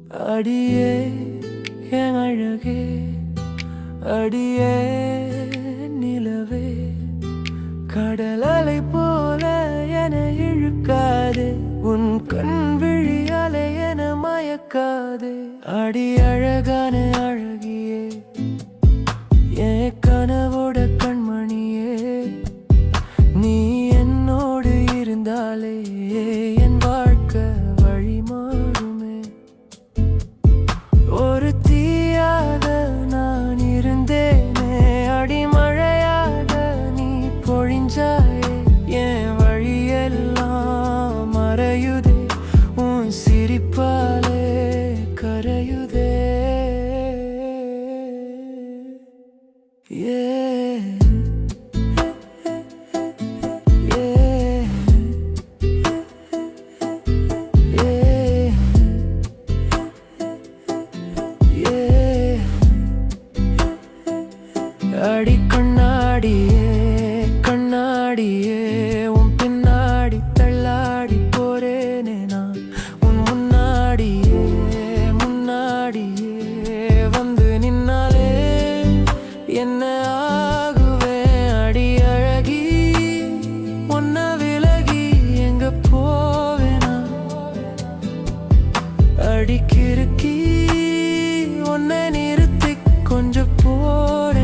அடியே என் அழகே, அடியே நிலவே, கடல் அலை போல என இழுக்காதே, உன் கண் விழி அலை என மயக்காதே. அடி அழகான அழகியே, என் கனவோட கண்மணியே, நீ என்னோடு இருந்தாலே என் வாழ்க்கை வழி மாறுமே. ஒரு தீயாக நான் இருந்தேனே, அடிமழையாக நீ பொழிஞ்சாயே, என் வழியெல்லாம் மறையுதே, உன் சிரிப்பாலே கரையுதே. அடி கண்ணாடியே கண்ணாடியே, உன் பின்னாடி தள்ளாடி போறேனே நான், உன் முன்னாடியே முன்னாடியே வந்து நின்னாலே என்ன ஆகுவேன். அடி அழகி உன்னை விலகி எங்க போவேனா, அடி கிறுக்கி உன்னை நிறுத்தி கொஞ்சம் போறேன்.